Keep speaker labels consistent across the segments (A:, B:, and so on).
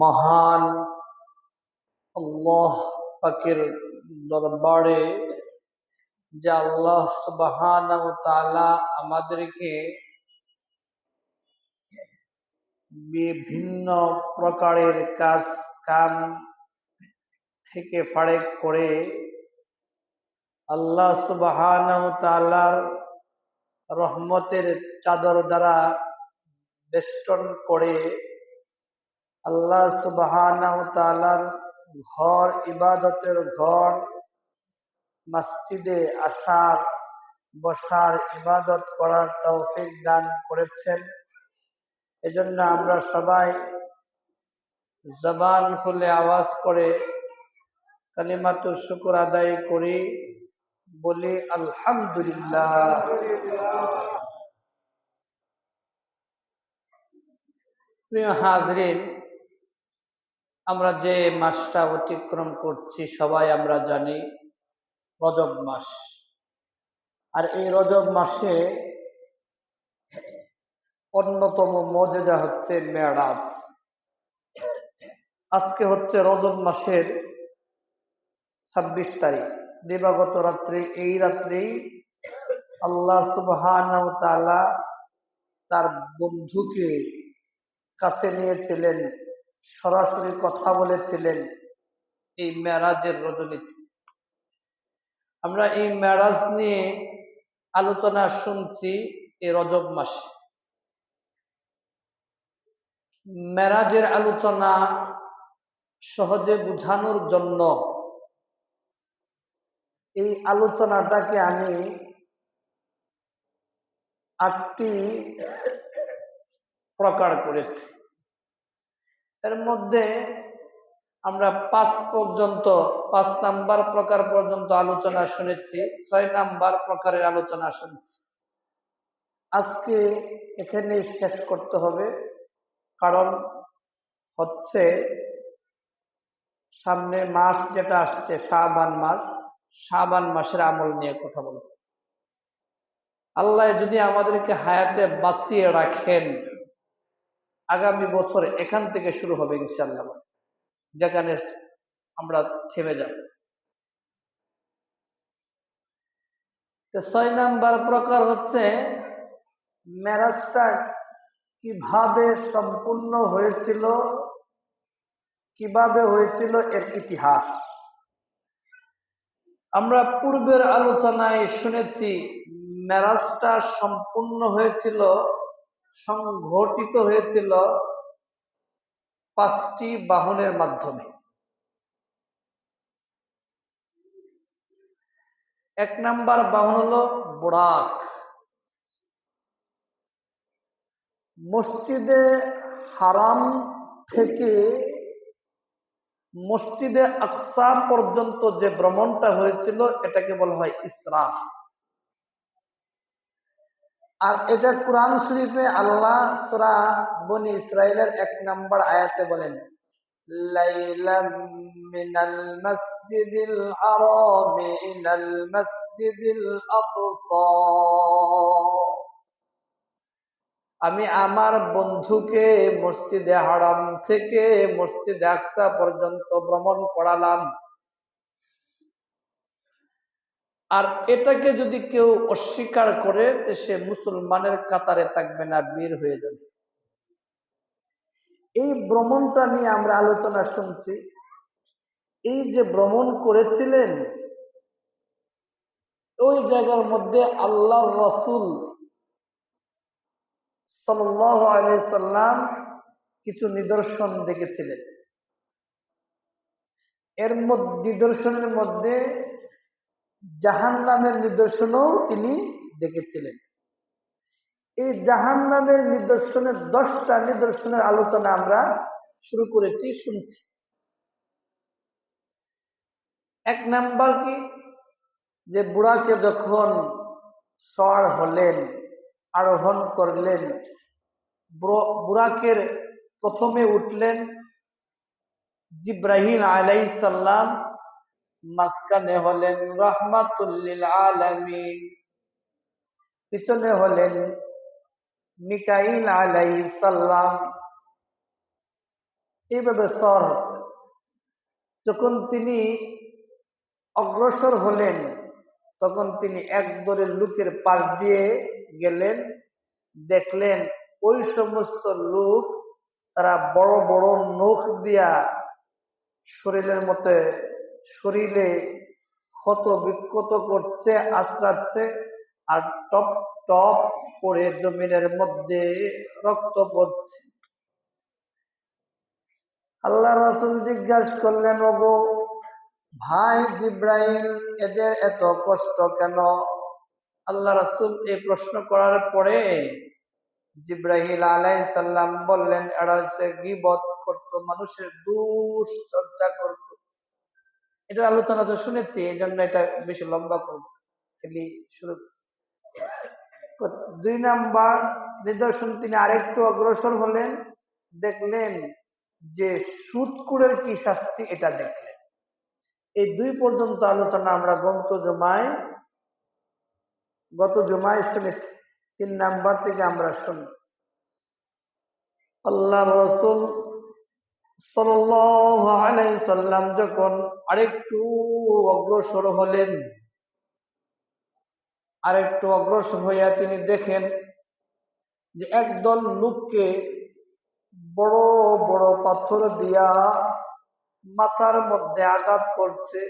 A: মহান আল্লাহ পাকের দরবারে যে আল্লাহ সুবহানাহু ওয়া তাআলা আমাদেরকে বিভিন্ন প্রকারের কাজ কাম থেকে ফারেক করে আল্লাহ সুবহানাহু ওয়া তাআলার রহমতের চাদর দ্বারা বেষ্টন করে আল্লাহ সুবহানাহু ওয়া তাআলার ঘর, ইবাদতের ঘর, মসজিদে আসার বসার ইবাদত করার তৌফিক দান করেছেন। এজন্য আমরা সবাই জবান খুলে আওয়াজ করে কালিমাতুশ শুকর আদায় করি, বলি আলহামদুলিল্লাহ। প্রিয় হাজরিন, আমরা যে মাসটা অতিক্রম করছি সবাই আমরা জানি রজব মাস। আর এই রজব মাসে অন্যতম মজেদা হচ্ছে মেরাজ। আজকে হচ্ছে রজব মাসের 26 তারিখ, দিবাগত রাত্রে। এই রাত্রেই আল্লাহ সুবহানাহু ওয়া তাআলা তার বন্ধুকে কাছে নিয়েছিলেন, সরাসরি কথা বলেছিলেন এই মেরাজের রজনীতে। আমরা এই মেরাজ নিয়ে আলোচনা শুনছি এই রজব মাসে। মেরাজের আলোচনা সহজে বোঝানোর জন্য এই আলোচনাটাকে আমি 8টি প্রকার করেছি। এর মধ্যে আমরা 5 নাম্বার প্রকার পর্যন্ত আলোচনা শুনেছি, 6 নাম্বার প্রকারের আলোচনা শুনেছি। আজকে এখানে শেষ করতে হবে, কারণ হচ্ছে সামনে মাস যেটা আসছে শাবান মাস, শাবান মাসের আমল নিয়ে কথা বলবো। আল্লাহ যদি আমাদেরকে হায়াতে বাঁচিয়ে রাখেন, আগামী বছর এখান থেকে শুরু হবে ইনশাআল্লাহ, যেখানে আমরা থেমে যাব। 6 নাম্বার প্রকার হচ্ছে মেরাজটা কিভাবে সম্পূর্ণ হয়েছিল, কিভাবে হয়েছিল এর ইতিহাস। আমরা পূর্বের আলোচনায় শুনেছি মেরাজটা সম্পূর্ণ হয়েছিল, সংঘটিত হয়েছিল 5টি বাহনের মাধ্যমে। 1 নাম্বার বাহন হলো বুরাক। মসজিদে হারাম থেকে মসজিদে আকসা পর্যন্ত যে ভ্রমণটা হয়েছিল এটাকে বলা হয় ইসরা। আর এটা কুরআন শরীফে আল্লাহ সূরা বনী ইসরাঈলের 1 নাম্বার আয়াতে বলেন, লাইলাম মিনাল মাসজিদিল হারামি ইলাল মাসজিদিল আকসা। আমি আমার বন্ধুকে মসজিদে হারাম থেকে মসজিদে আকসা পর্যন্ত ভ্রমণ করালাম। আর এটাকে যদি কেউ অস্বীকার করে সে মুসলমানের কাতারে থাকবে না, বের হয়ে যাবে। এই ভ্রমণটা নিয়ে আমরা আলোচনা শুনছি। এই যে ভ্রমণ করেছিলেন, ওই জায়গার মধ্যে আল্লাহর রাসূল সাল্লাল্লাহু আলাইহি সাল্লাম কিছু নিদর্শন দেখেছিলেন। এর নিদর্শনের মধ্যে জাহান্নামের নিদর্শনও তিনি দেখেছিলেন। এই জাহান্নামের নিদর্শনের 10টা নিদর্শনের আলোচনা আমরা শুরু করেছি, শুনছি। 1 নাম্বার কি, যে বুড়াকে যখন সওয়ার হলেন, আরোহণ করলেন, বুরাকের প্রথমে উঠলেন জিব্রাইল আলাইহিস সালাম, মাঝখানে হলেন রাহমাতুল লিল আলামিন, পিছনে হলেন মিকাইল আলাইহিস সালাম, এইভাবে সর হচ্ছে। যখন তিনি অগ্রসর হলেন তখন তিনি একদলের লোকের পাশ দিয়ে গেলেন, দেখলেন ওই সমস্ত লোক তারা বড় বড় নখ দিয়া শরীরের মধ্যে শরীরে ক্ষত বিক্ষত করছে, আশ্রাচ্ছে, আর টপ টপ করে জমিনের মধ্যে রক্ত পড়ছে। আল্লাহ রাসূল জিজ্ঞাসা করলেন, ওগো ভাই জিব্রাইল, এদের এত কষ্ট কেন? আল্লাহ রাসূল এই প্রশ্ন করার পরে জিব্রাইল আলাইহিস সালাম বললেন, এরা হচ্ছে গীবত করত, মানুষের দুশ্চর্চা করত। এটা আলোচনা তো শুনেছি, এই জন্য এটা বেশি লম্বা করব। শুরু 2 নাম্বার নিদর্শন, তিনি আরেকটু অগ্রসর হলেন, দেখলেন যে সুদখোরের কি শাস্তি, এটা দেখলেন। এই 2 পর্যন্ত আলোচনা আমরা গত জুমায় শুনেছি। 3 নাম্বার থেকে আমরা শুনি। আল্লাহ রাসূল সাল্লাল্লাহু আলাইহি সাল্লাম যখন আরেকটু অগ্রসর হলেন, আরেকটু অগ্রসর হইয়া তিনি দেখেন যে একদল লোককে বড় বড় পাথর দিয়া মাথার মধ্যে আঘাত করছে।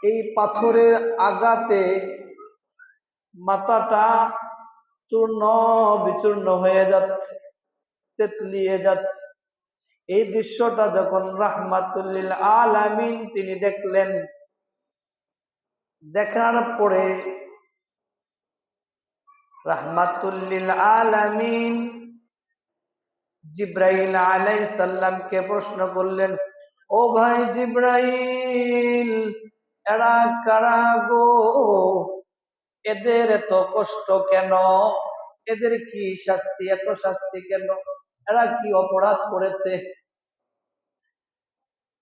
A: এই পাথরের আঘাতে মাথাটা চূর্ণ বিচূর্ণ হয়ে যাচ্ছে, তেতলিয়ে যাচ্ছে। এই দৃশ্যটা যখন রাহমাতুল লিল আলামিন তিনি দেখলেন, দেখার পরে রাহমাতুল লিল আলামিন জিব্রাইল আলাইহিস সালামকে প্রশ্ন করলেন, ও ভাই জিব্রাইল, এরা কারা গো? এদের এত কষ্ট কেন? এদের কি শাস্তি, এত শাস্তি কেন? এরা কি অপরাধ করেছে?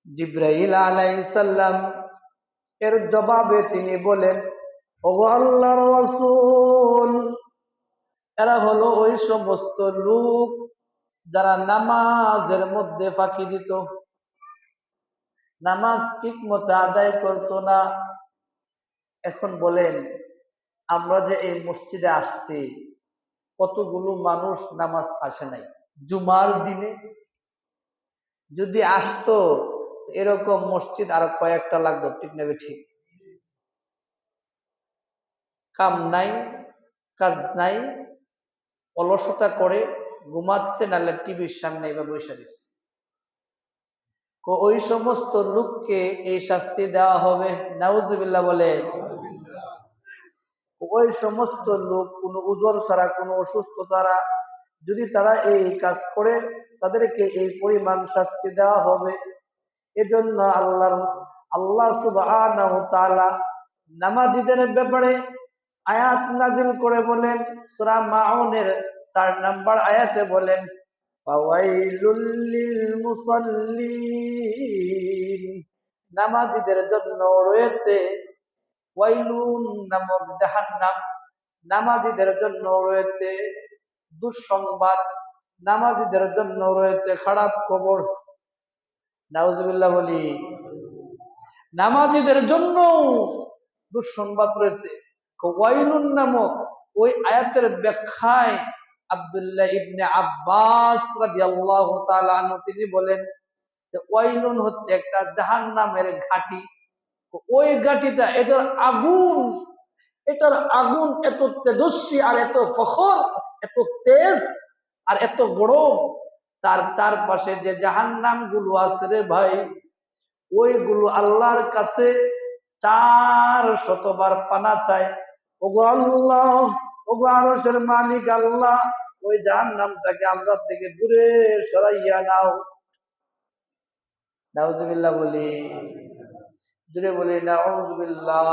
A: জিব্রাইল আলাইহিস সালাম এর জবাবে তিনি বলেন, ওগো আল্লাহর রাসূল, এরা হলো ওই সমস্ত লোক যারা নামাজের মধ্যে ফাঁকি দিত, নামাজ ঠিক মতো আদায় করতো না। এখন বলেন, আমরা যে এই মসজিদে আসছি, কতগুলো মানুষ নামাজ আসে নাই? জুমার দিনে যদি আসতো, এরকম মসজিদ আর কয়েকটা লাগতো, ঠিক নেবে? ঠিক। কাম নাই, কাজ নাই, অলসতা করে ঘুমাচ্ছে, নাহলে টিভির সামনে বা বসে দিচ্ছে। ওই সমস্ত লোককে এই শাস্তি দেওয়া হবে, নাউজুবিল্লাহ বলে। ওই সমস্ত লোক কোনো উজর ছাড়া, কোনো অসুস্থ ছাড়া যদি তারা এই কাজ করে, তাদেরকে এই পরিমাণ শাস্তি দেওয়া হবে। এজন্য আল্লাহ সুবহানাহু ওয়া তাআলা নামাজীদের ব্যাপারে আয়াত নাজিল করে বলেন, সূরা মাউনের 4 নম্বর আয়াতে বলেন, ফাওয়াইলুল লিল মুসাল্লিন, নামাজীদের জন্য রয়েছে ওয়াইলুন নামক জাহান্নাম, নামাজীদের জন্য রয়েছে দুঃসংবাদ, নামাজীদের জন্য রয়েছে খারাপ খবর। নাউজুবিল্লাহ বলি। নামাজীদের জন্য দুঃসংবাদ রয়েছে। ওয়াইলুন নামক ওই আয়াতের ব্যাখ্যায় আব্দুল্লাহ ইবনে আব্বাস রাদিয়াল্লাহু তাআলা আনহু তিনি বলেন যে ওয়াইলুন হচ্ছে একটা জাহান্নামের ঘাঁটি। ওই ঘাঁটিটা, এটার আগুন এত তেজস্বী আর এত ফখর, এত তেজ আর এত গরম, তার চারপাশে যে জাহান্নাম গুলো আছে রে ভাই, ওইগুলো আল্লাহর কাছে 400 বার পানা চায়। ওগো আল্লাহ, ওগো আরশের মালিক আল্লাহ, ওই জাহান্নামটাকে আমরা থেকে দূরে সরাইয়া নাও। নাউজুবিল্লাহ বলি, দূরে বলি নাউজুবিল্লাহ।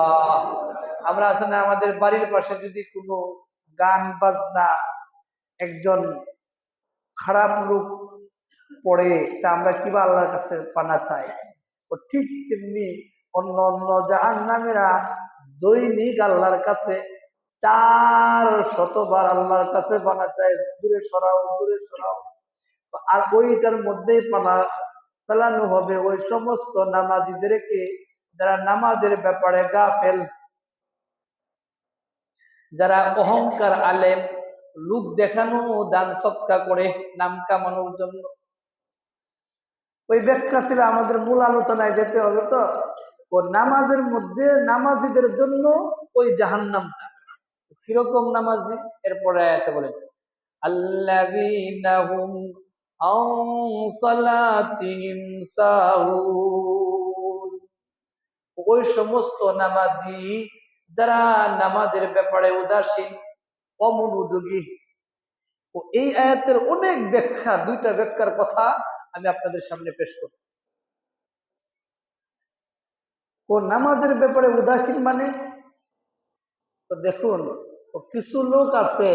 A: আমরা আছে না, আমাদের বাড়ির পাশে যদি কোনো গান বাজনা একজন খারাপ লোক পড়ে, তা আমরা কিবা আল্লাহর কাছে পানা চাই। ও ঠিক তেমনি অন্য অন্য জাহান্নামীরা দৈনিক আল্লাহর কাছে 400 বার আল্লাহর কাছে পানা চায়, দূরে সরাও, দূরে সরাও। আর ওইটার মধ্যেই ফেলানো হবে ওই সমস্ত নামাজিদেরকে যারা নামাজের ব্যাপারে গাফেল, যারা অহংকার আলেম, লোক দেখানো দান সৎকা করে নাম কামানোর জন্য। ওই ব্যাখ্যা ছিল আমাদের মূল আলোচনায় যেতে হবে। তো ও নামাজের মধ্যে নামাজিদের জন্য ওই জাহান্নামটা কিরকম নামাজি, এরপরে আয়াতে বলেন আল্লাযীনা হুম আন সালাতিহিম সাহুন, ওই সমস্ত নামাজি যারা নামাজের ব্যাপারে উদাসীন, অমনোযোগী। ও এই আয়াতের অনেক ব্যাখ্যা, দুইটা ব্যাখ্যার কথা আমি আপনাদের সামনে পেশ করব। ও নামাজের ব্যাপারে উদাসীন মানে, তো দেখুন কিছু লোক আছে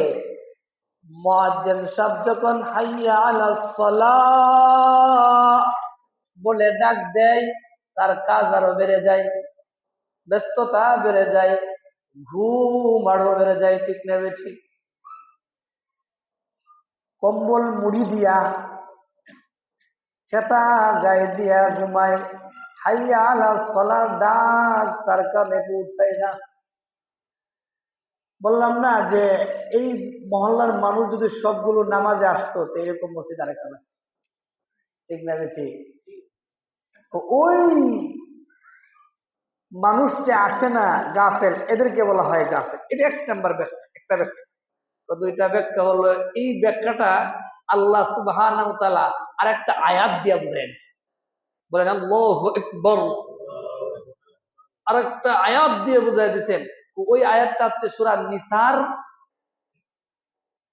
A: মুয়াজ্জিন সাহেব যখন হাইয়া আলাস সালাহ বলে ডাক দেয়, তার কাজ আরো বেড়ে যায়, ব্যস্ততা বেড়ে যায়, ঘুম আরো বেড়ে যায়। ঠিক না ঠিক? কম্বল মুড়ি দিয়া, খেতা গায়ে দিয়া ঘুমায়, হাইয়া আলাস সালার ডাক তার কানে পৌঁছায় না। বললাম না যে এই মহল্লার মানুষ যদি সবগুলো নামাজে আসতো তো এরকম মসজিদ আরেকটা না। ঠিক না ঠিক? ওই মানুষ যে আসে না গাফেল, এদেরকে বলা হয় গাফেল। এটা এক নাম্বার ব্যাখ্যা, একটা ব্যাখ্যা। তো দুইটা ব্যাখ্যা হলো, এই ব্যাখ্যাটা আল্লাহ সুবহানাহু ওয়া তাআলা আর একটা আয়াত দিয়ে বুঝাই দিয়েছে। বলেন আল্লাহু আকবার। আর একটা আয়াত দিয়ে বুঝাই দিয়েছেন। ওই আয়াতটা হচ্ছে সূরা নিসার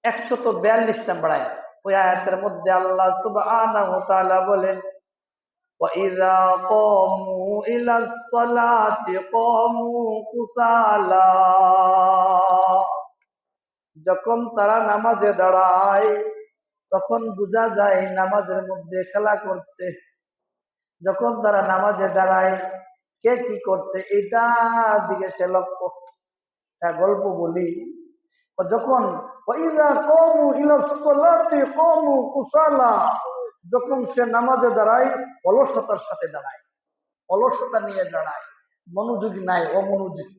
A: 142 নম্বর আয়াত। ওই আয়াতের মধ্যে আল্লাহ সুবহানাহু ওয়া তাআলা বলেন وَإِذَا قَامُوا إِلَى الصَّلَاةِ قَامُوا كُسَالَى, যখন তারা নামাজে দাঁড়ায় তখন বোঝা যায় নামাজের মধ্যে খেলা করছে। যখন তারা নামাজে দাঁড়ায় কে কি করছে এটা দিকে সে লক্ষ্য। গল্প বলি, যখন وَإِذَا قَامُوا إِلَى الصَّلَاةِ قَامُوا كُسَالَى, যখন সে নামাজে দাঁড়ায় অলসতার সাথে দাঁড়ায়, অলসতা নিয়ে দাঁড়ায়, মনোযোগী নাই, অমনোযোগী।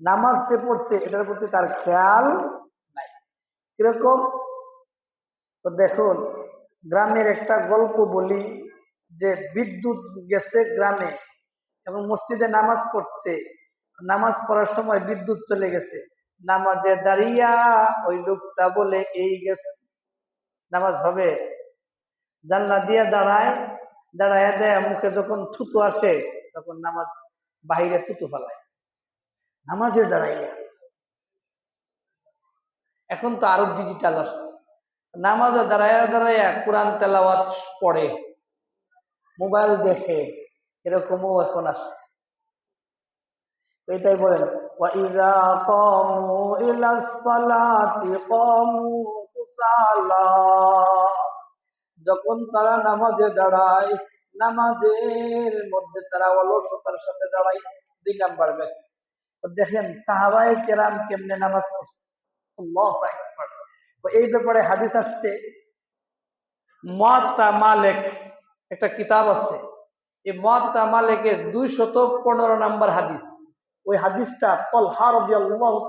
A: নামাজ যে পড়ছে এটার প্রতি তার খেয়াল নাই। কিরকম? তো দেখুন, গ্রামের একটা গল্প বলি যে বিদ্যুৎ গেছে গ্রামে এবং মসজিদে নামাজ পড়ছে, নামাজ পড়ার সময় বিদ্যুৎ চলে গেছে। নামাজে দাঁড়িয়া ওই লোকটা বলে এই গেছে, নামাজ হবে? জানলা দিয়ে দাঁড়ায়, দাঁড়ায় দেয়, মুখে যখন থুতু আসে তখন নামাজ বাহিরে থুতু ফেলায় নামাজে দাঁড়াইয়া। এখন তো আরো ডিজিটাল আসছে, নামাজে দাঁড়াইয়া দাঁড়াইয়া কোরআন তেলাওয়াত পড়ে, মোবাইল দেখে, এরকমও এখন আসছে। এটাই বলেন وَإِذَا قَامُوا إِلَى الصَّلَاةِ قَامُوا كُسَالَى, যখন তারা নামাজে দাঁড়ায় নামাজের মধ্যে তারা অলসতার সাথে দাঁড়ায়। 2 নাম্বার ব্যাখ্যা। দেখেন সাহাবায়ে কেরাম কেমনে নামাজ পড়ছে, আল্লাহু আকবার। এই ব্যাপারে হাদিস আসছে, মুয়াত্তা মালিক একটা কিতাব আছে, এই মুয়াত্তা মালিকের 215 নাম্বার হাদিস। ওই হাদিসটা তালহা রাদিয়াল্লাহু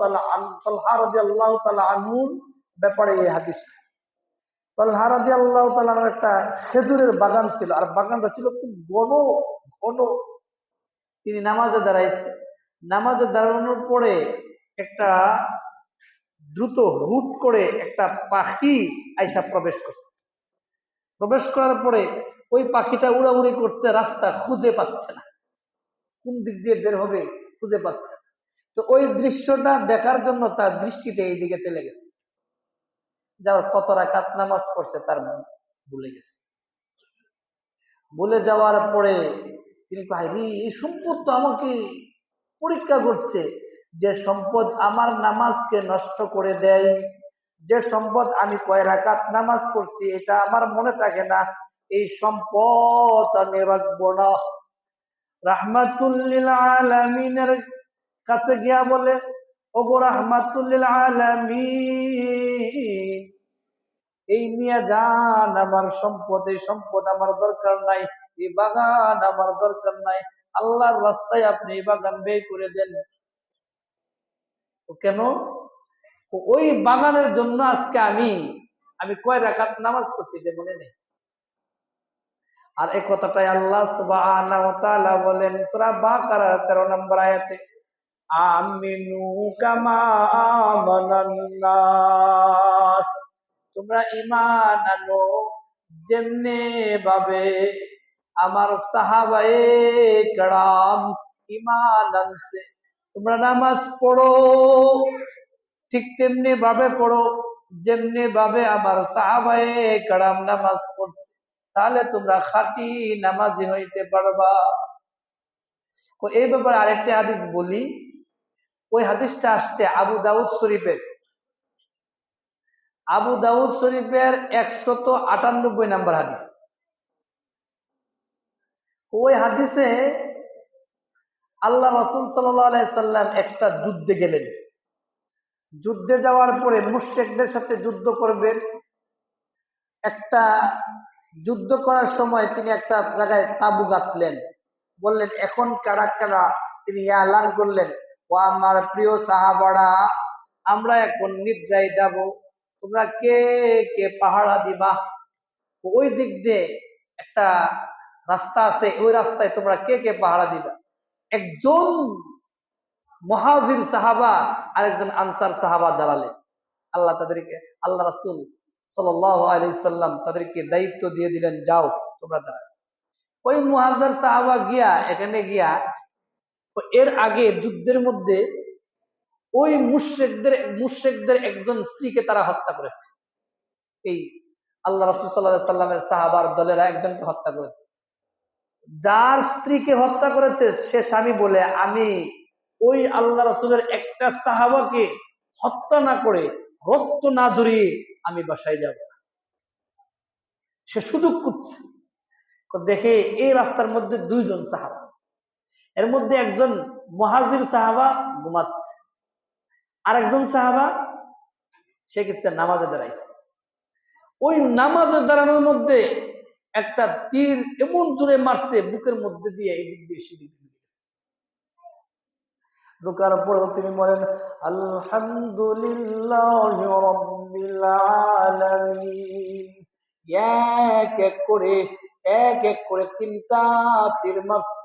A: তাআলা আনহুর ব্যাপারে। এই হাদিসটা তালহা রাদিয়াল্লাহু তাআলার একটা খেজুরের বাগান ছিল, আর বাগানটা ছিল খুব ঘন ঘন। তিনি নামাজে দাঁড়াইছে, নামাজে দাঁড়ানোর পরে একটা দ্রুত হুট করে একটা পাখি আইসা প্রবেশ করছে। প্রবেশ করার পরে ওই পাখিটা উড়াউড়ি করছে, রাস্তা খুঁজে পাচ্ছে না, কোন দিক দিয়ে বের হবে খুঁজে পাচ্ছে। তো ওই দৃশ্যটা দেখার জন্য তার দৃষ্টিটা এই দিকে চলে গেছে, যার কত রাকাত নামাজ পড়ছে তার ভুলে গেছে। ভুলে যাওয়ার পরে তিনি ভাই এই সম্পদ তো আমাকে পরীক্ষা করছে, যে সম্পদ আমার নামাজকে নষ্ট করে দেয়, যে সম্পদ আমি কয় রাকাত নামাজ পড়ছি এটা আমার মনে থাকে না, এই সম্পদ আমি রাখবো না। রাহমাতুল লিল আলামিনের কাছে গিয়া বলে, ওগো রাহমাতুল লিল আলামিন, এই নিয়ে যান আমার সম্পদ, এই সম্পদ আমার দরকার নাই, এই বাগান আমার দরকার নাই, আল্লাহর রাস্তায় আপনি এই বাগান ব্যয় করে দেন। কেন? ওই বাগানের জন্য আজকে আমি কয় রাকাত নামাজ পড়ছি যে মনে নেই। আর এই কথাটাই আল্লাহ সুবহানাহু ওয়া তাআলা বলেন সূরা বাকারা 13 নম্বর আয়াতে, আমিনু কামা আমানান নাস, তোমরা ঈমান আনো যেমনে ভাবে আমার সাহাবায়ে কেরাম ঈমান আনছে। তোমরা নামাজ পড়ো ঠিক তেমনি ভাবে পড়ো যেমনি ভাবে আমার সাহাবায়ে কেরাম নামাজ পড়ছে, তাহলে তোমরা খাঁটি নামাজি হইতে পারবা। এই ব্যাপারে আরেকটা হাদিস বলি। ওই হাদিসটা আসছে আবু দাউদ শরীফের 198 নম্বর হাদিস। ওই হাদিসে আল্লাহ রাসূল সাল্লাল্লাহু আলাইহি সাল্লাম একটা যুদ্ধে গেলেন। যুদ্ধে যাওয়ার পরে মুশরিকদের সাথে যুদ্ধ করবেন। একটা যুদ্ধ করার সময় তিনি একটা জায়গায় তাবু গাঁথলেন। বললেন এখন কারা কারা, তিনি এলান করলেন, ও আমার প্রিয় সাহাবারা, আমরা এখন নিদ্রায় যাব, তোমরা কে কে পাহারা দিবা? ওই দিক দিয়ে একটা রাস্তা আছে, ওই রাস্তায় তোমরা কে কে পাহারা দিবা? একজন মুহাজির সাহাবা আর একজন আনসার সাহাবা দাঁড়ালেন। আল্লাহ রাসূল সাল্লাল্লাহু আলাইহি সাল্লাম তাদেরকে দায়িত্ব দিয়ে দিলেন, যাও তোমরা দাঁড়াও। ওই মুহাজির সাহাবা এখানে গিয়া এর আগে যুদ্ধের মধ্যে ওই মুশরিকদের একজন স্ত্রীকে তারা হত্যা করেছে। এই আল্লাহ রাসূল সাল্লাল্লাহু আলাইহি সাল্লামের সাহাবার দলেরা একজনকে হত্যা করেছে। যার স্ত্রীকে হত্যা করেছে সে স্বামী বলে, আমি ওই আল্লাহ রাসূলের একটা সাহাবাকে হত্যা না করে, রক্ত না ঝরিয়ে আমি বাসায় যাব না। সে সুযোগ করছে। দেখে এই রাস্তার মধ্যে দুইজন সাহাবা, এর মধ্যে একজন মুহাজির সাহাবা ঘুমাচ্ছে, আর একজন সাহাবা সে কিছু নামাজে দাঁড়াইছে। ওই নামাজে দাঁড়ানোর মধ্যে একটা তীর এমন জোরে মারছে বুকের মধ্যে দিয়ে, এই দিক দিয়ে সেদিক দিয়ে গেছে। ঢোকার পরেও তিনি বলেন আলহামদুলিল্লাহি রাব্বিল আলামিন। এক এক করে তিনটা তীর মারছে,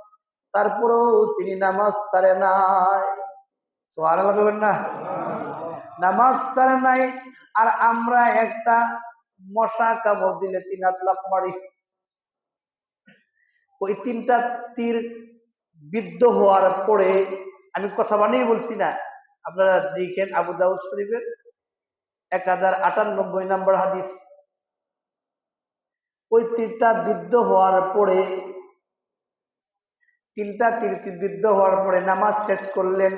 A: তারপরেও তিনি নামাজ ছাড়ে নাই। সুবহানাল্লাহ বলবেন না? নামাজ ছাড়ে নাই। আর আমরা একটা মশা কামড় দিলে 3 হাত লাফ মারি। ওই তিনটা তীর বিদ্ধ হওয়ার পরে, আমি কথা বানিয়ে বলছি না, আপনারা দেখেন আবু দাউদ শরীফের 1098 নম্বর হাদিস। ওই তীরটা বিদ্ধ হওয়ার পরে, তিনটা তীর বিদ্ধ হওয়ার পরে নামাজ শেষ করলেন।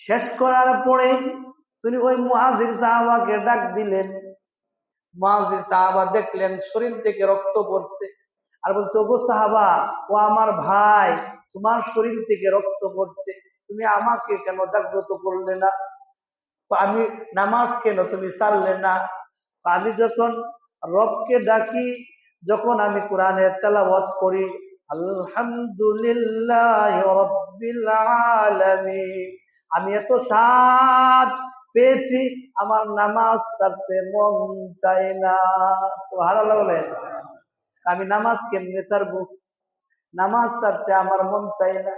A: শেষ করার পরে তিনি ওই মুহাজির সাহাবাকে ডাক দিলেন। মুহাজির সাহাবা দেখলেন শরীর থেকে রক্ত পড়ছে, আর বলছে, ওগো সাহাবা, ও আমার ভাই, তোমার শরীর থেকে রক্ত পড়ছে, তুমি আমাকে কেন জাগ্রত করলে না? আমি নামাজ কেন তুমি ছাড়লে না? আমি যখন রবকে ডাকি, যখন আমি কোরআনের তেলাওয়াত করি, আলহামদুলিল্লাহি রাব্বিল আলামিন, আমি এত স্বাদ পেয়েছি, আমার নামাজ ছাড়তে মন চায় না। সুবহানাল্লাহ বলেন। আমি নামাজ কেমনে ছাড়বো? নামাজ ছাড়তে আমার মন চায় না।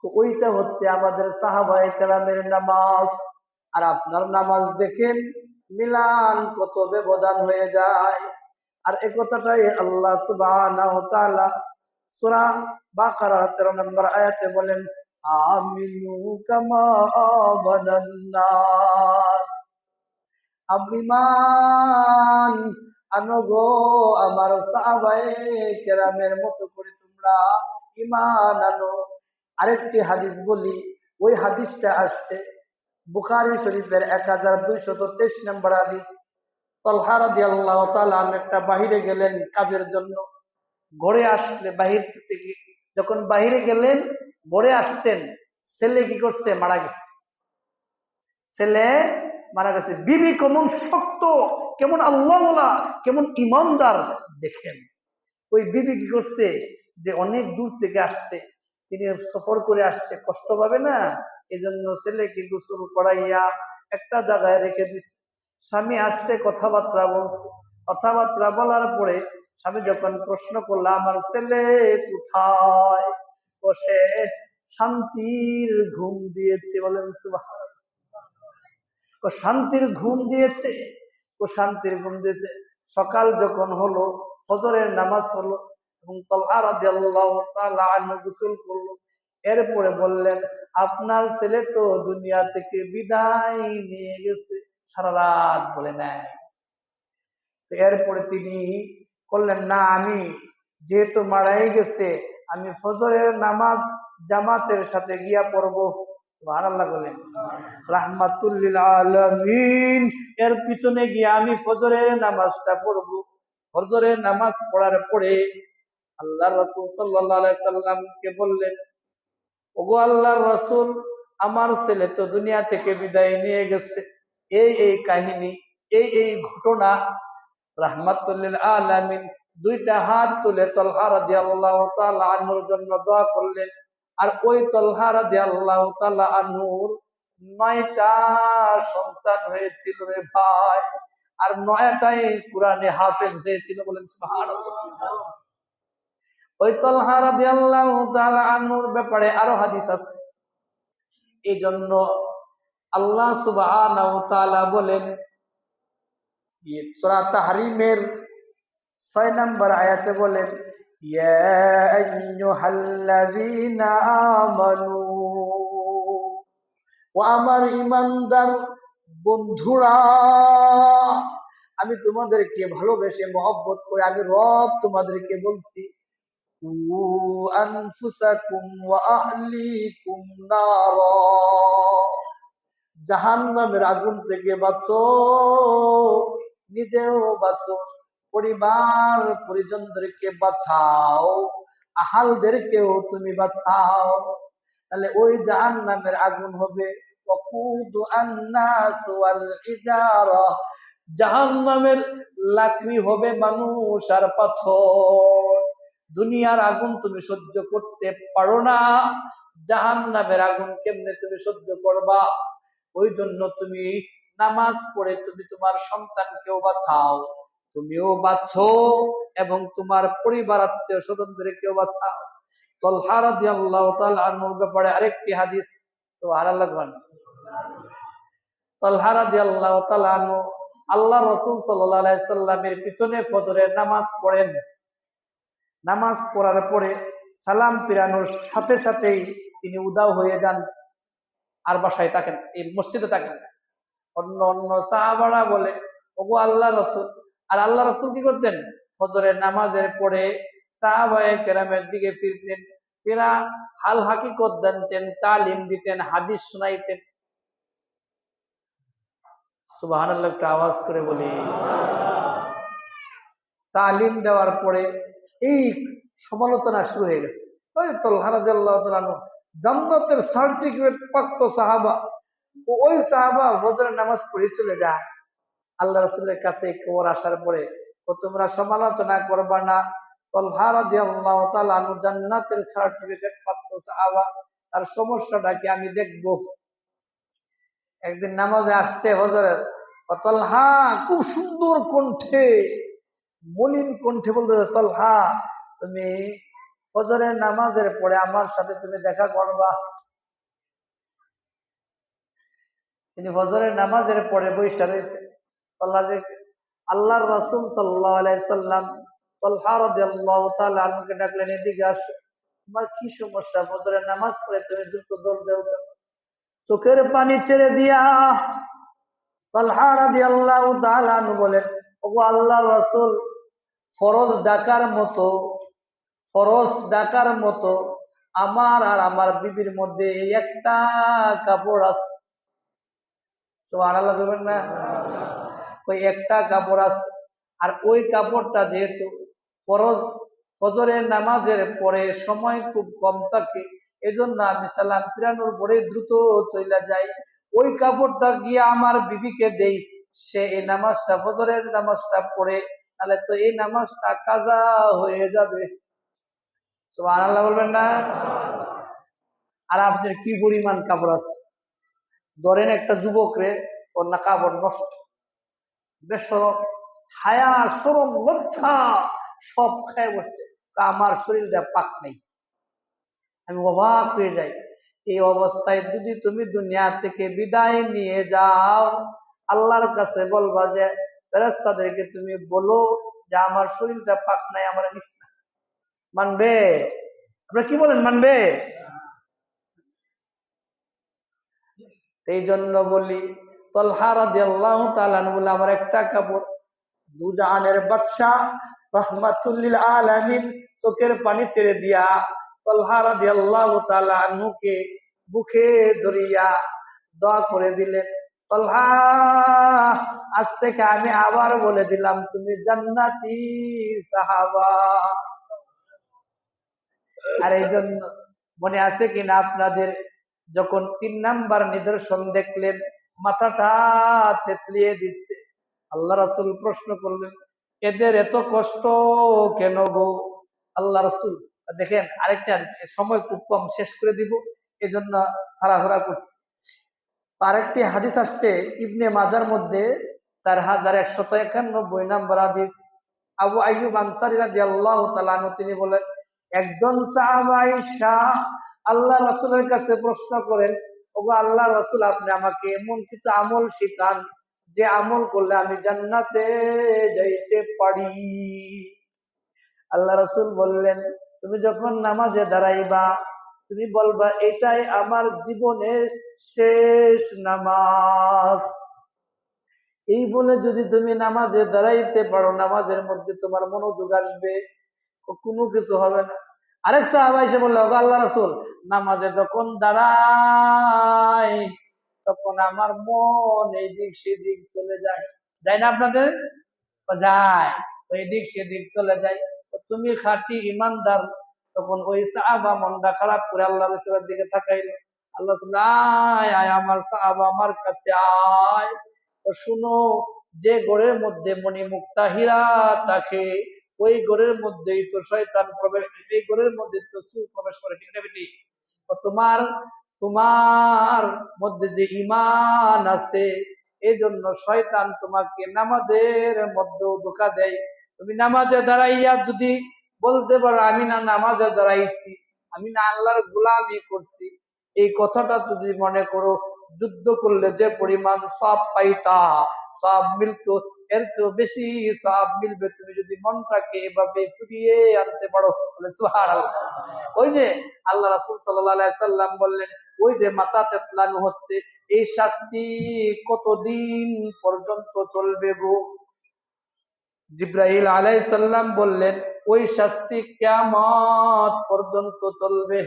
A: ওইটা হচ্ছে আমাদের সাহাবায়ে কেরামের নামাজ। আর আপনার নামাজ দেখেন মিলান কত ব্যবধান হয়ে যায়। আর এই কথাটাই আল্লাহ সুবহানাহু ওয়া তাআলা সূরা বাকারা 13 নম্বর আয়াতে বলেন, আমিনু কামা আমানান নাস, ঈমান আনো গো আমার সাহাবায়ে কেরামের মতো করে তোমরা ঈমান আনো। আরেকটি হাদিস বলি, ওই হাদিসটা আসছে বুখারী শরীফের 1223 নম্বর হাদিস। তালহা রাদিয়াল্লাহু তাআলা একটা বাহিরে গেলেন কাজের জন্য। ঘরে আসলে বাহির থেকে যখন বাহিরে গেলেন, ঘরে আসছেন, ছেলে কি করছে? মারা গেছে। ছেলে মারা গেছে। বিবি কেমন শক্ত, কেমন আল্লাহওয়ালা, কেমন ইমানদার দেখেন। ওই বিবি কি করছে, যে অনেক দূর থেকে আসছে, তিনি সফর করে আসছে, কষ্ট পাবে না, এই জন্য ছেলেকে গোসল করাইয়া একটা জায়গায় রেখে দিচ্ছে। স্বামী আসছে, কথাবার্তা বলছে, কথাবার্তা বলার পরে স্বামী যখন প্রশ্ন করলো আমার ছেলে কোথায়, বসে শান্তির ঘুম দিয়েছে, বলেন সুবহানাল্লাহ। ও শান্তির ঘুম দিয়েছে, ও শান্তির ঘুম দিয়েছে। সকাল যখন হলো, ফজরের নামাজ হলো এবং তালহা রাদিয়াল্লাহু তাআলা আনহু গোসল করলো। এরপরে বললেন আপনার ছেলে তো দুনিয়া থেকে বিদায় নিয়ে গেছে, সারা রাত বলে নাই। এরপরে তিনি করলেন না, আমি যেহেতু মারাই গেছে, আমি ফজরের নামাজ জামাতের সাথে গিয়া পড়বো। সুবহানাল্লাহ বলেন। রাহমাতুল লিল আলামিন এর পিছনে গিয়ে আমি ফজরের নামাজটা পড়বো। ফজরের নামাজ পড়ার পরে আল্লাহর রাসূল সাল্লাল্লাহু আলাইহি সাল্লামকে বললেন, ওগো আল্লাহর রাসূল, আমার ছেলে তো দুনিয়া থেকে বিদায় নিয়ে গেছে, এই কাহিনী, এই ঘটনা। রাহমাতুল লিল আলামিন দুইটা হাত তুলে তালহা রাদিয়াল্লাহু তাআলা আনহুর জন্য দোয়া করলেন। আর ওই তালহা রাদিয়াল্লাহু তাআলা আনহুর 9টা সন্তান হয়েছিল রে ভাই, আর 9টাই কুরআনে হাফেজ হয়েছিল, বলেন সুবহানাল্লাহ। ওই তালহা রাদিয়াল্লাহু তাআলা আনহুর ব্যাপারে আরো হাদিস আছে। এই জন্য আল্লাহ সুবহানাহু ওয়া তাআলা বলেন সূরা তাহরিমের 6 নম্বর আয়াতে বলেন, ইয়া আইয়ুহাল্লাযীনা আমানু, ও আমার ঈমানদার বন্ধুরা, আমি তোমাদেরকে ভালোবেসে মহব্বত করে আমি রব তোমাদেরকে বলছি, কু আনফুসাকুম ওয়া আহলিকুম নারা, জাহান্নামের আগুন থেকে বাঁচো, নিজেও বাঁচো, পরিবার পরিজনদেরকে বাঁচাও, আহালদেরকেও তুমি বাঁচাও। তাহলে ওই জাহান্নামের আগুন হবে ওয়াকুদু আন-নাস ওয়াল হিজারা, জাহান্নামের লাকড়ি হবে মানুষ আর পাথর। দুনিয়ার আগুন তুমি সহ্য করতে পারো না, জাহান্নামের আগুন কেমনে তুমি সহ্য করবা? ওই জন্য তুমি নামাজ পড়ে তুমি তোমার সন্তানকেও বাঁচাও, তুমিও বাঁচো এবং তোমার পরিবার আত্মীয় স্বজনদেরকেও বাঁচাও। তালহা রাদিয়াল্লাহু তাআলা আনহুর ব্যাপারে আরেকটি হাদিস, সুবহানাল্লাহ। তালহা রাদিয়াল্লাহু তাআলা আনহু আল্লাহ রাসূল সাল্লাল্লাহু আলাইহি সাল্লামের পিছনে ফজরের নামাজ পড়েন। নামাজ পড়ার পরে সালাম ফিরানোর সাথে সাথেই তিনি উদাও হয়ে যান, আর বাসায় থাকেন, এই মসজিদে থাকেন। অন্য সাহাবারা বলে, ওগো আল্লাহ রাসূল, আর আল্লাহ রাসূল কি করতেন, ফজরের নামাজের পরে সাহাবায়ে কেরামের দিকে ফিরতেন, ফিরা হাল হাকিকত জানতেন, তালিম দিতেন, হাদিস শোনাইতেন। সুবহানাল্লাহ, একটা আওয়াজ করে বলি। তালিম দেওয়ার পরে এই সমালোচনা শুরু হয়ে গেছে, ওই তালহা রাদিয়াল্লাহু তাআলা আনহু জান্নাতের সার্টিফিকেট প্রাপ্ত সাহাবা, ওই সাহাবা ফজরের নামাজ পড়ে চলে যায়। আল্লাহ রাসূলের কাছে খবর আসার পরে, ও তোমরা সমালোচনা করবা না, তালহা রাদিয়াল্লাহু তাআলা আনহু জান্নাতের সার্টিফিকেট প্রাপ্ত সাহাবা, তার সমস্যাটা কি আমি দেখব। একদিন নামাজে আসছে ফজরের, তালহা খুব সুন্দর কণ্ঠে, মলিন কণ্ঠে বলতে, তালহা তুমি ফজরের নামাজের পরে আমার সাথে তুমি দেখা করবা। তিনি ফজরের নামাজের পরে বৈশা রয়েছে। আল্লাহর রাসূল সাল্লাল্লাহু আলাইহি সাল্লাম তালহা রাদিয়াল্লাহু তাআলা আনহুকে ডাকলেন, এদিকে আসো, তোমার কি সমস্যা? ফজরের নামাজ পড়ে তুমি দ্রুত দৌড় দাও কেন? চোখের পানি ছেড়ে দিয়া তালহা রাদিয়াল্লাহু তাআলা আনহু বলেন, ওগো আল্লাহর রাসূল, ফরজ ডাকার মতো আমার আর আমার বিবির মধ্যে এই একটা কাপড় আছে। সুবহানাল্লাহ বলবেন না? ওই একটা কাপড় আছে, আর ওই কাপড়টা যেহেতু ফজরের নামাজের পরে সময় খুব কম থাকে, এজন্য আমি সালাম ফিরানোর পরে দ্রুত চলে যাই, ওই কাপড়টা গিয়ে আমার বিবিকে দেই, সে এই নামাজটা ফজরের নামাজটা পড়ে, তাহলে তো এই নামাজটা কাজা হয়ে যাবে। সুবহানাল্লাহ বলবেন না? আর আপনার কি পরিমাণ কাপড় আছে, ধরেন একটা যুবকরে ওর না কাপড় নষ্ট, বেশরম, হায়া শরম লজ্জা সব খায় বসছে, আমার শরীরটা পাক নেই। আমি অবাক হয়ে যাই। এই অবস্থায় যদি তুমি দুনিয়া থেকে বিদায় নিয়ে যাও, আল্লাহর কাছে বলবা যে ফেরেশতাদেরকে তুমি বলো যে আমার শরীরটা পাক নাই, আমার নিস না। মানবে? আপনারা কি বলেন, মানবে? এই জন্য বলি, তলহা রাদিয়াল্লাহু তাআলা আনহু বলে, আমার একটা কাপড়, দুজাহানের বাদশাহ রাহমাতুল লিল আলামিন চোখের পানি ছেড়ে দিয়া তলহা রাদিয়াল্লাহু তাআলা আনহুকে বুকে ধরিয়া দোয়া করে দিলেন, তলহা আজ থেকে আমি আবার বলে দিলাম তুমি জান্নাতি সাহাবা। আর এই জন্য মনে আছে কিনা আপনাদের, যখন 3 নাম্বার নিদর্শন দেখলেন মাথাটা তেতলিয়ে দিচ্ছে, আল্লাহ রাসূল প্রশ্ন করলেন, এদের এত কষ্ট কেন গো? আল্লাহ রাসূল দেখেন, আরেকটা সময় খুব কম, শেষ করে দিব, এজন্য হারাহারা করছি। আরেকটি হাদিস আসছে ইবনে মাজার মধ্যে 4191 নাম্বার হাদিস। আবু আইয়ুব আনসারী রাদিয়াল্লাহু তাআলা আনহু তিনি বলেন, একজন সাহাবা আয়েশা আল্লাহ রাসূলের কাছে প্রশ্ন করেন, ওগো আল্লাহ রাসূল, আপনি আমাকে এমন কিছু আমল শিখান যে আমল করলে আমি জান্নাতে যাইতে পারি। আল্লাহ রাসূল বললেন, তুমি যখন নামাজে দাঁড়াইবা তুমি বলবা এটাই আমার জীবনের শেষ নামাজ। এই বলে যদি তুমি নামাজে দাঁড়াইতে পারো, নামাজের মধ্যে তোমার মনোযোগ আসবে, কোনো কিছু হবে না। আরেক সাহাবা এসে বললো, আল্লাহ রাসূল, নামাজে যখন দাঁড়াই তখন আমার মন এই দিক সেদিক চলে যায়, যায় না আপনাদের? যায়, ওই দিক সেদিক চলে যায়। তুমি খাঁটি ইমানদার, তখন ওই সাহাবা মনটা খারাপ করে আল্লাহ রাসূলের দিকে তাকাইল। আল্লাহ রাসূল, আয় আয় আমার সাহাবা, আমার কাছে আয়, ও শুনো, যে ঘরের মধ্যে মণিমুক্তা হীরা থাকে ওই ঘরের মধ্যেই তো শয়তান প্রবেশ, এই ঘরের মধ্যে তো সুর প্রবেশ করে, ঠিক না বেটি? তোমার তোমার মধ্যে যে ঈমান আছে, এই জন্য শয়তান তোমাকে নামাজের মধ্যেও ধোঁকা দেয়। তুমি নামাজে দাঁড়াইয়া যদি বলতে পারো আমি না নামাজে দাঁড়াইছি, আমি না আল্লাহর গোলামি করছি, এই কথাটা যদি মনে করো, যুদ্ধ করলে যে পরিমাণ সওয়াব পাইতা, সওয়াব মিলতো, এর চেয়ে বেশি সওয়াব মিলবে তুমি যদি মনটাকে এভাবে ফিরিয়ে আনতে পারো। বলে সুবহানাল্লাহ। ওই যে আল্লাহ রাসূল সাল্লাল্লাহু আলাইহি সাল্লাম বললেন, ওই যে মাথা তেতলানো হচ্ছে, এই শাস্তি কতদিন পর্যন্ত চলবে গো? জিবরাইল আলাইহিস সালাম বললেন, ওই শাস্তি কিয়ামত পর্যন্ত চলবে।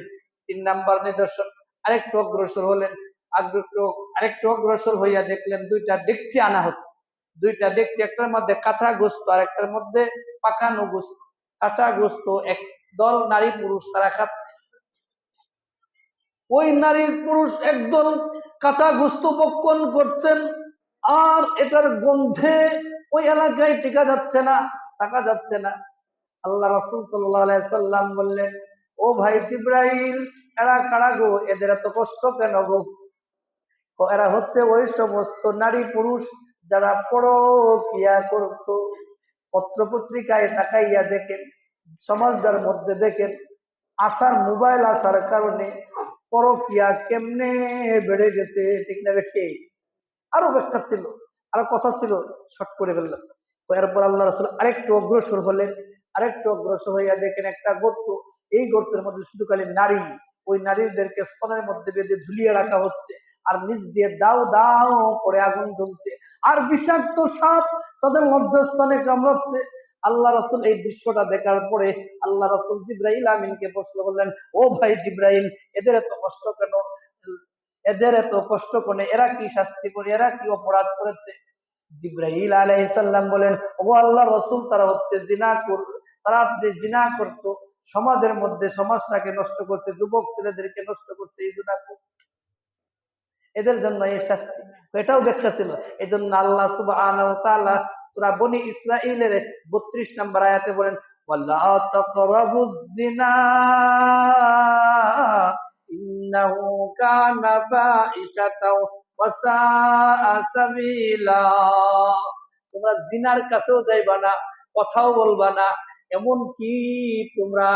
A: 3 নাম্বার নিদর্শন। আরেকটু অগ্রসর হলেন, আরেকটু অগ্রসর হইয়া দেখলেন দুইটা ডেকচি আনা হচ্ছে। দুইটা ডেকচি, একটার মধ্যে কাঁচা গোস্ত আর একটার মধ্যে পাকানো গোস্ত। কাঁচা গোস্ত এক দল নারী পুরুষ তারা খাচ্ছে, ওই নারী পুরুষ একদল কাঁচা গোস্ত ভক্ষণ করছেন, আর এটার গন্ধে ওই এলাকায় টিকা যাচ্ছে না, থাকা যাচ্ছে না। আল্লাহ রাসূল সাল্লাল্লাহু আলাইহি সাল্লাম বললেন, ও ভাই জিবরাইল, এরা কারা গো? এদের এত কষ্ট কেন গো? এরা হচ্ছে ওই সমস্ত নারী পুরুষ যারা পরকিয়া করত। পত্র পত্রিকায় তাকাইয়া দেখেন, সমাজের মধ্যে দেখেন, মোবাইল আসার কারণে পরকিয়া কেমনে বেড়ে গেছে, ঠিক না বেঠে? আরো ব্যাখ্যা ছিল, আরো কথা ছিল, শর্ট করে ফেললাম। এরপর আল্লাহ রাসূল আরেকটু অগ্রসর হলেন, আরেকটু অগ্রসর হইয়া দেখেন একটা গর্ত, এই গর্তের মধ্যে শুধু খালি নারী, ওই নারীদেরকে স্তনের মধ্যে বেঁধে ঝুলিয়ে রাখা হচ্ছে, আর নিচ দিয়ে দাও দাও করে আগুন জ্বলছে, আর বিষাক্ত সাপ তাদের মধ্যস্থানে কামড়াচ্ছে। আল্লাহ রাসূল এই দৃশ্যটা দেখার পরে আল্লাহ রাসূল জিবরাইল আমিনকে প্রশ্ন করলেন, ও ভাই জিবরাইল, এদের এত কষ্ট কেন? এদের এত কষ্ট করে, এরা কি শাস্তি করে, এরা কি অপরাধ করেছে? জিবরাইল আলাইহিস সালাম বলেন, ও আল্লাহ রাসূল, তারা হচ্ছে জিনাকুর, তারা যে জিনা করত, সমাজের মধ্যে সমাজটাকে নষ্ট করতে, যুবক ছেলেদেরকে নষ্ট করছে, এই জিনাকুর। এদের জন্য এই শাস্তি। এটাও ব্যাখ্যা ছিল। এই জন্য আল্লাহ সুবহানাহু ওয়া তাআলা সূরা বনী ইসরাঈলের ৩২ নম্বর আয়াতে বলেন, ওয়ালা তাকরাবুজ জিনা ইন্নাহু কানা ফাহিশাতাও ওয়া সাআ সাবিলা। তোমরা জিনার কাছেও যাইবা না, কথাও বলবা না, এমন কি তোমরা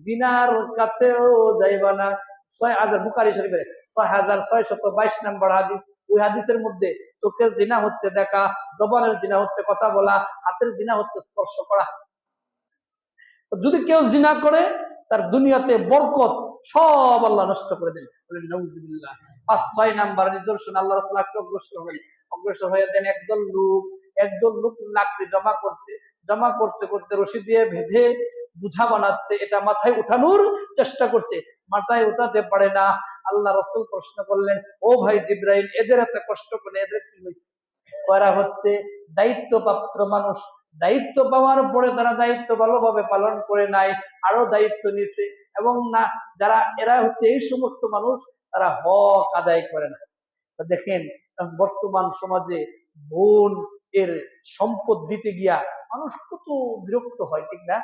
A: জিনার কাছেও যাইবা না। ৬,০০০ বুখারী শরীফের ৬,৬২২ নম্বর হাদিস। ওই হাদিসের মধ্যে চোখের জিনা হচ্ছে দেখা, জবানের জিনা হচ্ছে কথা বলা, হাতের জিনা হচ্ছে স্পর্শ করা। যদি কেউ জিনা করে তার দুনিয়াতে বরকত সব আল্লাহ নষ্ট করে দেন। নাউযুবিল্লাহ। ৫-৬ নাম্বার নিদর্শন, আল্লাহ রাসূল অগ্রসর হয়ে দেন। একদল লোক লাকড়ি জমা করতে করতে রশি দিয়ে বেঁধে বুঝা বানাচ্ছে, এটা মাথায় উঠানোর চেষ্টা করছে, মাথায় উঠাতে পারে না। আল্লাহ রাসূল প্রশ্ন করলেন, ও ভাই জিব্রাইল, এদের এত কষ্ট করে এদের কি হয়েছে? ওরা হচ্ছে দায়িত্বপ্রাপ্ত মানুষ, দায়িত্ব পাওয়ার পরে তারা দায়িত্ব ভালোভাবে পালন করে নাই, আরো দায়িত্ব নিছে, এবং না যারা এরা হচ্ছে এই সমস্ত মানুষ, তারা হক আদায় করে না। দেখেন বর্তমান সমাজে বোন এর সম্পদ দিতে গিয়া মানুষ কত বিরক্ত হয়, ঠিক না?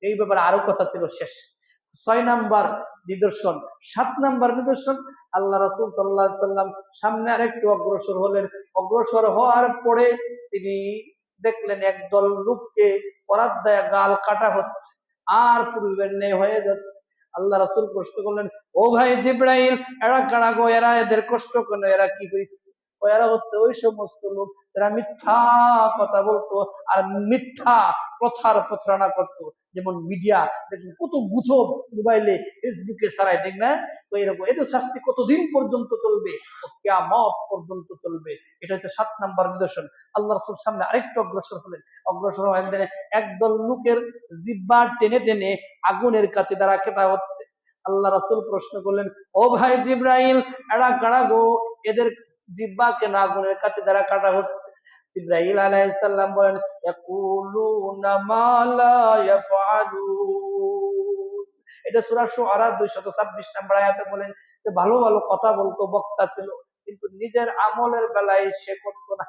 A: এই ব্যাপারে আরো কথা ছিল, শেষ ৬ নাম্বার নিদর্শন। ৭ নাম্বার নিদর্শন, আল্লাহ রাসূল সাল্লাল্লাহু আলাইহি সাল্লাম সামনে আরেকটু অগ্রসর হলেন। অগ্রসর হওয়ার পরে তিনি দেখলেন একদল লোককে করাত দেয়া গাল কাটা হচ্ছে, আর পূর্বের ন্যায় হয়ে যাচ্ছে। আল্লাহ রাসূল প্রশ্ন করলেন, ও ভাই জিব্রাইল, এরা কারা গো? এরা এদের কষ্ট কেন? এরা কি হয়েছে? এরা হচ্ছে ওই সমস্ত লোক যারা মিথ্যা কথা বলতো আর মিথ্যা প্রচার প্রচারণা করতো। যেমন মিডিয়া দেখবেন কত গুজব মোবাইলে ফেসবুকে ছাড়ায়, ঠিক না? তো এরকম এদের শাস্তি কতদিন পর্যন্ত চলবে? কিয়ামত পর্যন্ত চলবে। এটা হচ্ছে ৭ নাম্বার নিদর্শন। আল্লাহ রাসূল সামনে আরেকটু অগ্রসর হলেন। অগ্রসর হয়ে একদল লোকের জিহ্বা টেনে টেনে আগুনের কাছে দ্বারা কেটা হচ্ছে। আল্লাহ রাসূল প্রশ্ন করলেন, ও ভাই জিব্রাইল, এরা কারা গো? এদের জিহ্বা কেন আগুনের কাছে দ্বারা কাটা হচ্ছে? জিব্রাইল আলাইহিস সালাম বলেন, ইয়াকুলুনা মা লা ইয়াফআলুন। এটা সূরা শুআরা ২২৬ নম্বর আয়াতে বলেন যে ভালো ভালো কথা বলতো, বক্তা ছিল, কিন্তু নিজের আমলের বেলায় সে করতো না।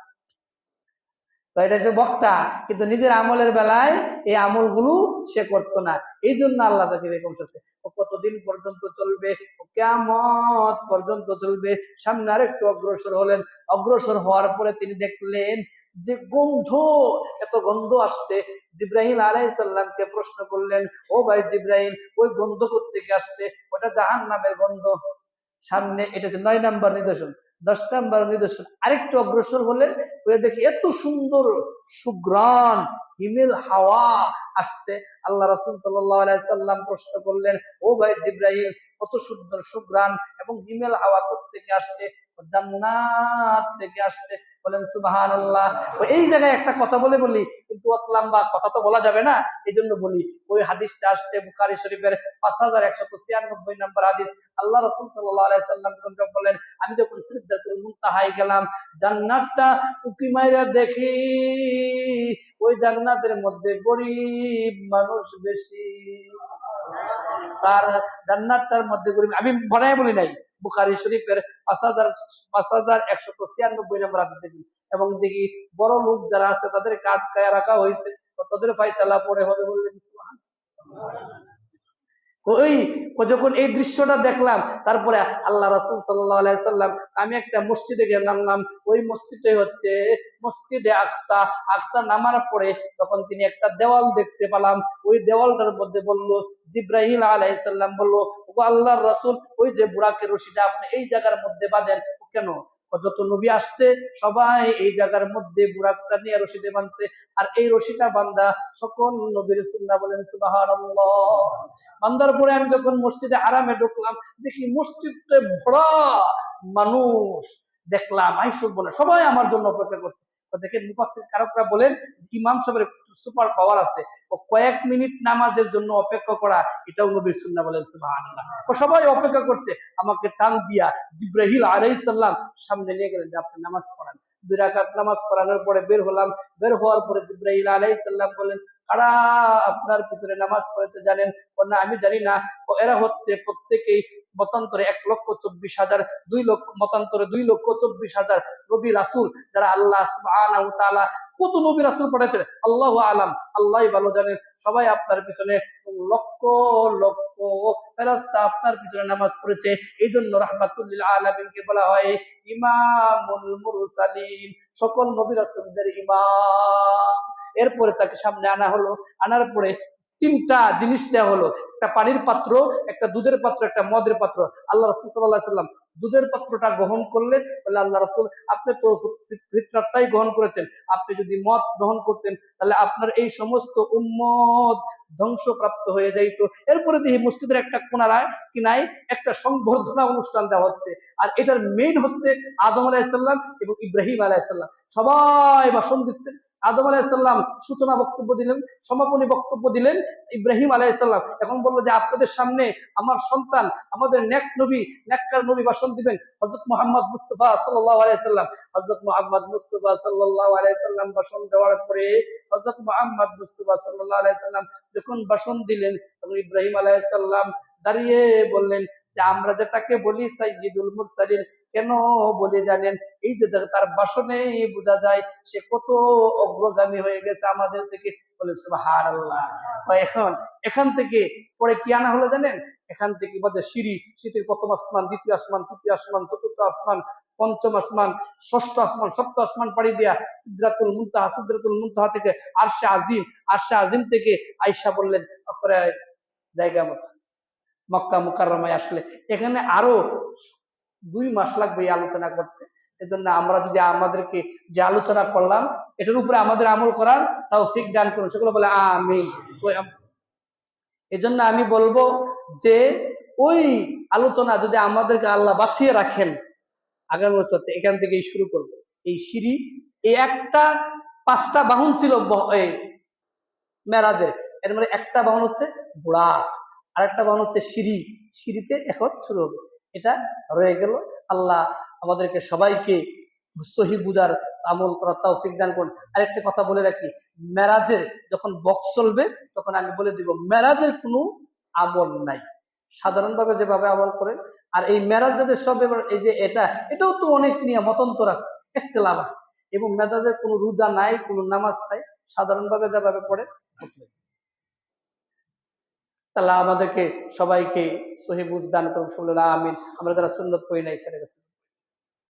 A: এটা হচ্ছে বক্তা, কিন্তু নিজের আমলের বেলায় এই আমলগুলো সে করতো না। এই জন্য আল্লাহ তাকে এরকম করছে। কতদিন পর্যন্ত চলবে? কিয়ামত পর্যন্ত চলবে। সামনে আরেকটু অগ্রসর হলেন। অগ্রসর হওয়ার পরে তিনি দেখলেন যে গন্ধ, এত গন্ধ আসছে। জিব্রাইল আলাইহিস সালামকে প্রশ্ন করলেন, ও ভাই জিব্রাইল, ওই গন্ধ কোত্থেকে আসছে? ওটা জাহান্নামের গন্ধ। সামনে এটা হচ্ছে ৯ নাম্বার নিদর্শন। ১০ নাম্বার নিদর্শন, আরেকটু অগ্রসর হলেন, ওই দেখি এত সুন্দর সুঘ্রাণ, হিমেল হাওয়া আসছে। আল্লাহ রাসূল সাল্লাল্লাহু আলাইহি সাল্লাম প্রশ্ন করলেন, ও ভাই জিব্রাইল, কত সুন্দর সুঘ্রাণ এবং হিমেল হাওয়া কোত্থেকে আসছে? জান্নাত থেকে আসছে। বলেন সুবহানাল্লাহ। এই জায়গায় একটা কথা বলি, কিন্তু অত লম্বা কথা তো বলা যাবে না, এই জন্য বলি। ওই হাদিসটা আসছে বুখারী শরীফের ৫,১৯৬ নম্বর হাদিস। আল্লাহ রাসূল সাল্লাল্লাহু আলাইহি সাল্লাম বলেন, আমি যখন সিদরাতুল মুনতাহায় গেলাম, জান্নাতটা উঁকি মাইরা দেখি, ওই জান্নাতের মধ্যে গরিব মানুষ বেশি। তার জান্নাতটার মধ্যে গরিব, আমি বানায় বলি নাই, বুখারী শরীফের ৫,১৯৬ নম্বর হাদিস দেখি। এবং দেখি বড় লোক যারা আছে তাদেরকে আটকায় রাখা হয়েছে, তাদের ফায়সালা পরে হবে। বললেন সুবহানাল্লাহ। ওই যখন এই দৃশ্যটা দেখলাম, তারপরে আল্লাহ রাসূল সাল্লাল্লাহু আলাইহি সাল্লাম, আমি একটা মসজিদে নামলাম। ওই মসজিদটাই হচ্ছে মসজিদে আকসা। আকসা নামার পরে তখন তিনি একটা দেওয়াল দেখতে পেলাম। ওই দেওয়ালটার মধ্যে বলল, জিব্রাইল আলাইহিস সালাম বলল, ওগো আল্লাহর রাসূল, ওই যে বুরাকের রশিটা আপনি এই জায়গার মধ্যে বাঁধেন কেন? যত নবী আসছে সবাই এই জায়গার মধ্যে বুরাকটা নিয়ে রশিদে বাঁধছে, আর এই রশিটা বান্ধা সকল নবীর সুন্নাহ। বলেন সুবহানাল্লাহ। বান্দার পরে আমি যখন মসজিদে হারামে ঢুকলাম, দেখি মসজিদটা ভরা মানুষ। দেখলাম আইসুর বলে সবাই আমার জন্য অপেক্ষা করছে। দেখেন মুফাসসির কারকরা বলেন, ইমাম সাহেবের সুপার পাওয়ার আছে, ও কয়েক মিনিট নামাজের জন্য অপেক্ষা করা, এটাও নবীর সুন্নাহ। বলেন সুবহানাল্লাহ। ও সবাই অপেক্ষা করছে, আমাকে টান দিয়া জিব্রাইল আলাইহিস সালাম সামনে নিয়ে গেলেন যে আপনি নামাজ পড়ান। 2 রাকাত নামাজ পড়ানোর পরে বের হলাম। বের হওয়ার পরে জিব্রাইল আলাইহিস সালাম বলেন, কারা আপনার ভিতরে নামাজ পড়েছে জানেন? না, আমি জানি না। এরা হচ্ছে প্রত্যেকেই মতান্তরে 1,24,000, 2 লক্ষ মতান্তরে 2,24,000 নবী রাসূল যারা আল্লাহ সুবহানাহু ওয়া তাআলা কত নবী রাসূল পাঠাইছেন আল্লাহু আলাম, আল্লাহই ভালো জানেন। সবাই আপনার পিছনে লক্ষ লক্ষ ফেরেশতা আপনার পিছনে নামাজ পড়েছে। এই জন্য রাহমাতুল লিল আলামিনকে বলা হয় ইমামুল মুরসালিন, সকল নবী রাসূলদের ইমাম। এরপরে তাকে সামনে আনা হলো, আনার পরে 3টা জিনিস দেওয়া হলো, একটা পানির পাত্র, একটা দুধের পাত্র, একটা মদের পাত্র। আল্লাহ রাসূল সাল্লাল্লাহু আলাইহি সাল্লাম দুধের পাত্রটা গ্রহণ করলেন, বলে আল্লাহ রাসূল আপনি তো ফিতরাতটাই গ্রহণ করেছেন, আপনি যদি মদ গ্রহণ করতেন তাহলে আপনার এই সমস্ত উম্মত ধ্বংসপ্রাপ্ত হয়ে যাইত। এরপরে দেখি মসজিদের একটা কোনারায় কিনায় একটা সংবর্ধনা অনুষ্ঠান দেওয়া হচ্ছে, আর এটার মেইন হচ্ছে আদম আলাইহিস সালাম এবং ইব্রাহিম আলাইহিস সালাম। সবাই ভাষণ দিচ্ছেন। আদম আলাইহিস সালাম সূচনা বক্তব্য দিলেন, সমাপনী বক্তব্য দিলেন ইব্রাহিম আলাইহিস সালাম। এখন বললো যে আপনাদের সামনে আমার সন্তান, আমাদের নেক নবী, নেককার নবী ভাষণ দিবেন, হযরত মুহাম্মদ মুস্তাফা সাল্লাল্লাহু আলাইহি সাল্লাম। হযরত মুহাম্মদ মুস্তাফা সাল্লাল্লাহু আলাইহি সাল্লাম ভাষণ দেওয়ার পরে হযরত মুহাম্মদ মুস্তাফা সাল্লাল্লাহু আলাইহি সাল্লাম যখন ভাষণ দিলেন, তখন ইব্রাহিম আলাইহিস সালাম দাঁড়িয়ে বললেন যে আমরা যেটাকে বলি সাইয়্যিদুল মুরসালিন, কেন বলে জানেন? এই যে তার ভাষণে বোঝা যায় সে কত অগ্রগামী হয়ে গেছে আমাদের থেকে। বলে সুবহানাল্লাহ। এখন এখান থেকে পরে কি আনা হলো জানেন? এখান থেকে বাদে সিঁড়ি, শীতের প্রথম আসমান, দ্বিতীয় আসমান, তৃতীয় আসমান, চতুর্থ আসমান, পঞ্চম আসমান, ষষ্ঠ আসমান, সপ্তম আসমান পাড়ি দিয়া সিদরাতুল মুনতাহা, সিদরাতুল মুনতাহা থেকে আরশে আজিম, আরশে আজিম থেকে আয়েশা বললেন ওখানে জায়গা মতো মক্কা মুকাররমায় আসলে। এখানে আরো 2 মাস লাগবে এই আলোচনা করতে। এজন্য আমরা যদি আমাদেরকে যে আলোচনা করলাম এটার উপরে আমাদের আমল করার তৌফিক দান করুন, সেগুলো বলে আমিন। এজন্য আমি বলবো যে ওই আলোচনা যদি আমাদেরকে আল্লাহ বাঁচিয়ে রাখেন, আগামী বছর এখান থেকেই শুরু করব। এই সিঁড়ি, এই একটা 5টা বাহন ছিল মেরাজের, এর মানে একটা বাহন হচ্ছে বুড়া, আর একটা বাহন হচ্ছে সিঁড়ি, সিঁড়িতে এখন শুরু হবে। এটা রয়ে গেল। আল্লাহ আমাদেরকে সবাইকে সহি বুঝার আমল করার তৌফিক দান করুন। আরেকটা কথা বলে রাখি, মেরাজের যখন বক্স চলবে তখন আমি বলে দিব মেরাজের কোনো আমল নাই, সাধারণভাবে যেভাবে আমল করেন। আর এই মেরাজ যাদের সব এই যে এটাও তো অনেক নিয়ে মতান্তর আছে, ইখতিলাফ আছে, এবং মেরাজের কোনো রোজা নাই, কোনো নামাজ নাই, সাধারণভাবে যেভাবে পড়ে। তাহলে আমাদেরকে সবাইকে সহি বুঝ দান করুন, আমিন। আমরা যারা সুন্নত পড়ি নাই সেটা